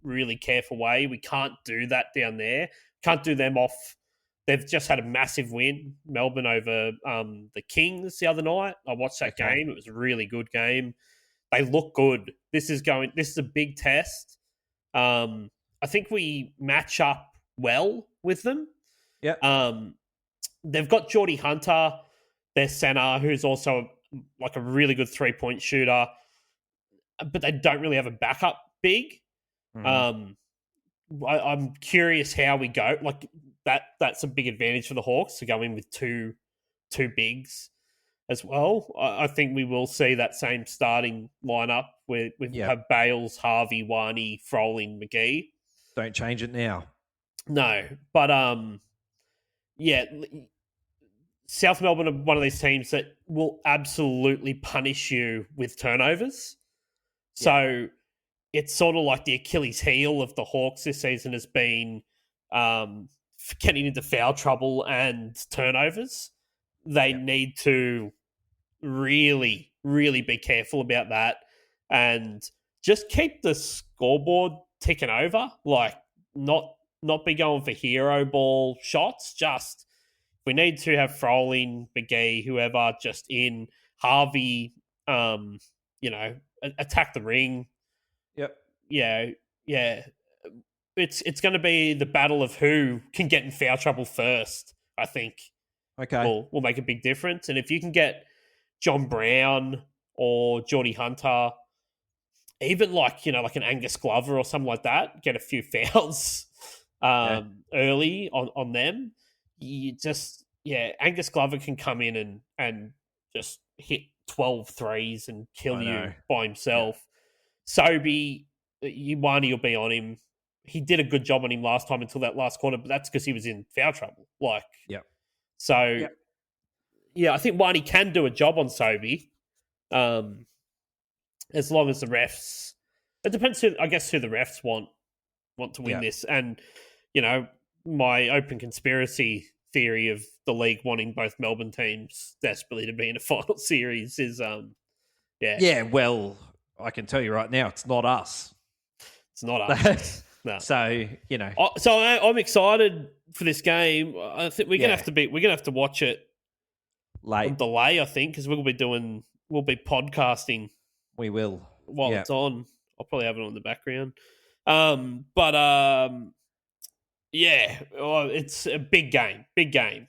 Speaker 1: really careful way. We can't do that down there. Can't do them off. They've just had a massive win, Melbourne over the Kings the other night. I watched that game. It was a really good game. They look good. This is a big test. I think we match up well with them.
Speaker 2: Yeah.
Speaker 1: They've got Geordie Hunter, their centre, who's also like a really good 3-point shooter, but they don't really have a backup big. I'm curious how we go. Like that's a big advantage for the Hawks to go in with two bigs as well. I think we will see that same starting lineup where we have Bales, Harvey, Wani, Froling, McGee.
Speaker 2: Don't change it now.
Speaker 1: No, but South Melbourne are one of these teams that will absolutely punish you with turnovers. Yeah. So it's sort of like the Achilles heel of the Hawks this season has been getting into foul trouble and turnovers. They need to really, really be careful about that and just keep the scoreboard ticking over, like not be going for hero ball shots. Just if we need to have Froling, McGee, whoever, just in Harvey, attack the ring.
Speaker 2: Yep.
Speaker 1: Yeah. It's going to be the battle of who can get in foul trouble first. I think.
Speaker 2: Okay.
Speaker 1: Will make a big difference, and if you can get John Brown or Geordie Hunter, even like an Angus Glover or something like that, get a few fouls. Early on them, you just Angus Glover can come in and just hit 12 threes and kill you by himself. Sobey, Wani will be on him. He did a good job on him last time until that last quarter, but that's because he was in foul trouble. I think Wani can do a job on Sobey, as long as the refs. It depends who the refs want to win this, and my open conspiracy theory of the league wanting both Melbourne teams desperately to be in a final series is
Speaker 2: well, I can tell you right now, it's not us.
Speaker 1: It's not us. No.
Speaker 2: So
Speaker 1: so I'm excited for this game. I think we're gonna have to watch it
Speaker 2: late
Speaker 1: on delay. I think because we'll be podcasting.
Speaker 2: We will
Speaker 1: while it's on. I'll probably have it on the background. It's a big game. Yeah,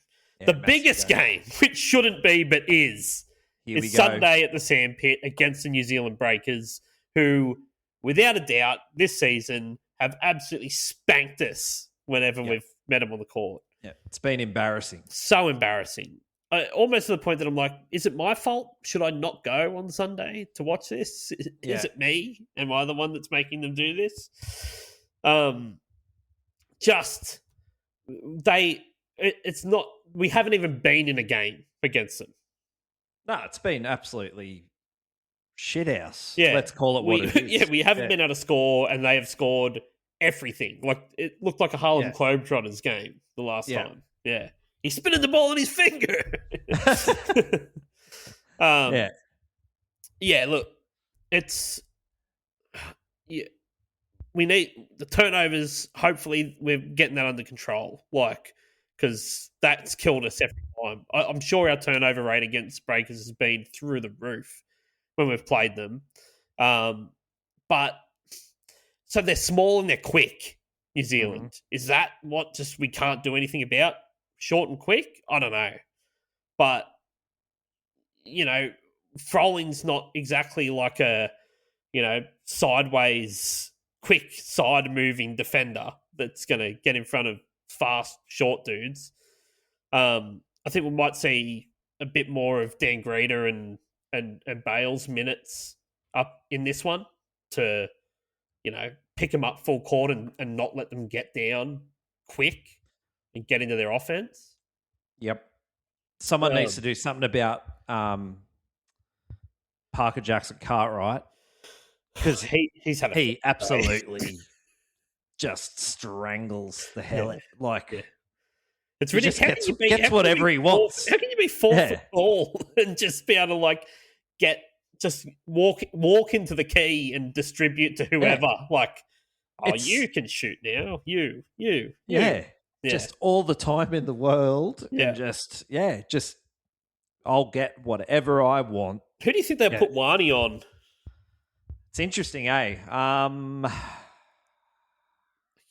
Speaker 1: the biggest game, which shouldn't be, but is. It's Sunday at the Sandpit against the New Zealand Breakers, who, without a doubt, this season have absolutely spanked us whenever we've met them on the court.
Speaker 2: Yeah, it's been embarrassing.
Speaker 1: So embarrassing. Almost to the point that I'm like, is it my fault? Should I not go on Sunday to watch this? Is it me? Am I the one that's making them do this? It's not. We haven't even been in a game against them.
Speaker 2: No, it's been absolutely shithouse.
Speaker 1: Yeah,
Speaker 2: let's call it what it is.
Speaker 1: Yeah, we haven't been able to score, and they have scored everything. Like it looked like a Harlem Globetrotters game the last time. Yeah, he's spinning the ball on his finger. Yeah, look, it's yeah, we need the turnovers. Hopefully, we're getting that under control. Because that's killed us every time. I'm sure our turnover rate against Breakers has been through the roof when we've played them. But so they're small and they're quick. New Zealand, is that what just we can't do anything about? Short and quick? I don't know, but Frolling's not exactly like a sideways, quick side moving defender that's going to get in front of fast, short dudes. I think we might see a bit more of Dan Greeder and Bale's minutes up in this one to, pick them up full court and not let them get down quick and get into their offense.
Speaker 2: Yep. Someone needs to do something about Parker Jackson Cartwright, because he absolutely just strangles the hell
Speaker 1: it's ridiculous.
Speaker 2: Gets whatever he wants.
Speaker 1: How can you be 4 foot tall and just be able to walk into the key and distribute to whoever? You can shoot now. You.
Speaker 2: Just all the time in the world, and just I'll get whatever I want.
Speaker 1: Who do you think they'll put Wani on?
Speaker 2: It's interesting, eh?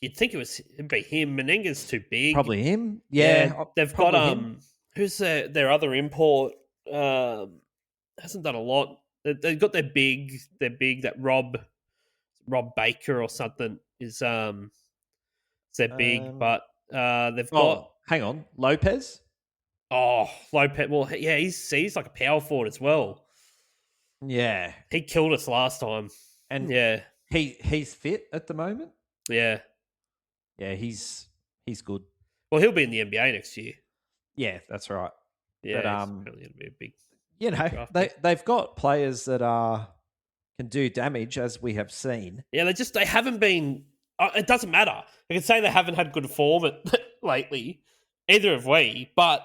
Speaker 1: You'd think it'd be him. Menenga's too big.
Speaker 2: Probably him. Yeah.
Speaker 1: They've got who's their other import? Hasn't done a lot. They've got their big. That Rob Baker or something is their big, but they've got.
Speaker 2: Hang on, Lopez.
Speaker 1: Oh, Lopez. Well, yeah, he's like a power forward as well.
Speaker 2: Yeah,
Speaker 1: he killed us last time,
Speaker 2: and he's fit at the moment.
Speaker 1: Yeah,
Speaker 2: he's good.
Speaker 1: Well, he'll be in the NBA next year.
Speaker 2: Yeah, that's right.
Speaker 1: Yeah, but, he's probably going to be a big.
Speaker 2: They've got players that can do damage, as we have seen.
Speaker 1: Yeah, they haven't been. It doesn't matter. I can say they haven't had good form lately. Either have we, but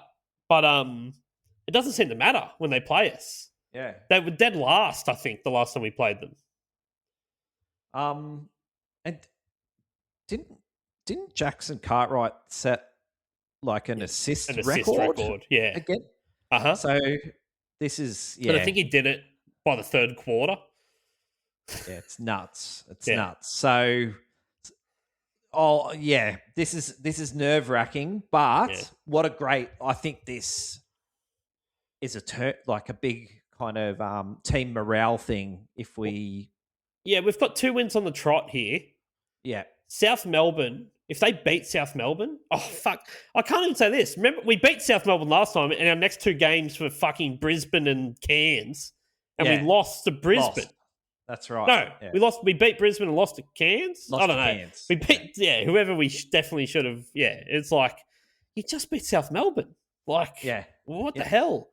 Speaker 1: it doesn't seem to matter when they play us.
Speaker 2: Yeah,
Speaker 1: they were dead last. I think the last time we played them.
Speaker 2: And didn't Jackson Cartwright set like an assist record?
Speaker 1: Yeah,
Speaker 2: again. So this is
Speaker 1: but I think he did it by the third quarter.
Speaker 2: Yeah, it's nuts. It's nuts. So, this is nerve-wracking, but what a great! I think this is a big kind of team morale thing. If we've
Speaker 1: got 2 wins on the trot here.
Speaker 2: Yeah,
Speaker 1: South Melbourne. If they beat South Melbourne, oh fuck! I can't even say this. Remember, we beat South Melbourne last time, and our next 2 games were fucking Brisbane and Cairns, and we lost to Brisbane.
Speaker 2: That's right.
Speaker 1: No, we beat Brisbane and lost to Cairns. I don't know.
Speaker 2: Cairns.
Speaker 1: We beat whoever we definitely should have. Yeah, it's like you just beat South Melbourne. What the hell?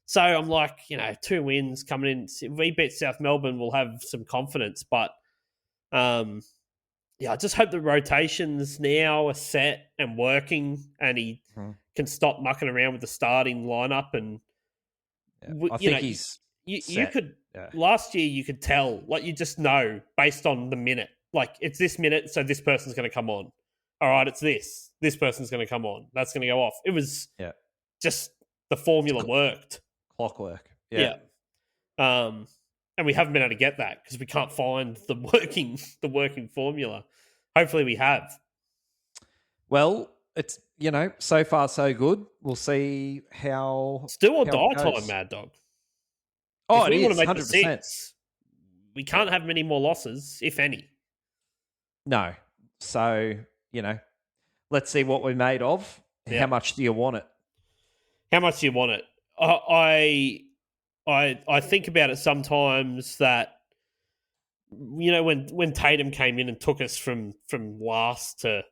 Speaker 1: So I'm like, 2 wins coming in. If we beat South Melbourne, we'll have some confidence. But I just hope the rotations now are set and working, and he can stop mucking around with the starting lineup. And
Speaker 2: I think he's.
Speaker 1: You could last year you could tell, you just know based on the minute, it's this minute, so this person's going to come on. All right, it's this person's going to come on. That's going to go off. It was just the formula worked.
Speaker 2: Clockwork.
Speaker 1: Yeah. And we haven't been able to get that because we can't find the working formula. Hopefully we have.
Speaker 2: Well, it's so far so good. We'll see how
Speaker 1: it's do or die time, Mad Dog.
Speaker 2: Oh,
Speaker 1: we
Speaker 2: want to make
Speaker 1: 100%. We can't have many more losses, if any.
Speaker 2: No. So, let's see what we're made of. Yeah. How much do you want it?
Speaker 1: How much do you want it? I think about it sometimes that, when Tatum came in and took us from last to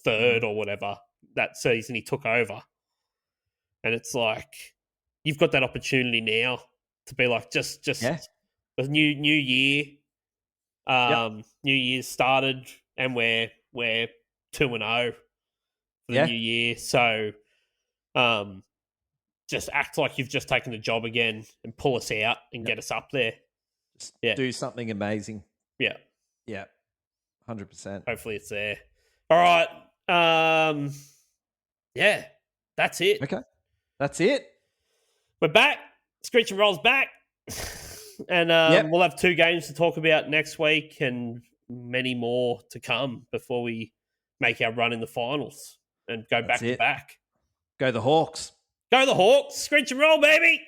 Speaker 1: third or whatever that season, he took over. And it's like, you've got that opportunity now to be like, just the new year. New Year's started and we're 2-0 for the new year. So just act like you've just taken the job again and pull us out and get us up there.
Speaker 2: Just do something amazing.
Speaker 1: Yeah.
Speaker 2: Yeah. 100%.
Speaker 1: Hopefully it's there. All right. Yeah, that's it.
Speaker 2: Okay. That's it.
Speaker 1: We're back. Screech and Roll's back. And we'll have 2 games to talk about next week and many more to come before we make our run in the finals and go back to back.
Speaker 2: Go the Hawks.
Speaker 1: Go the Hawks. Screech and Roll, baby.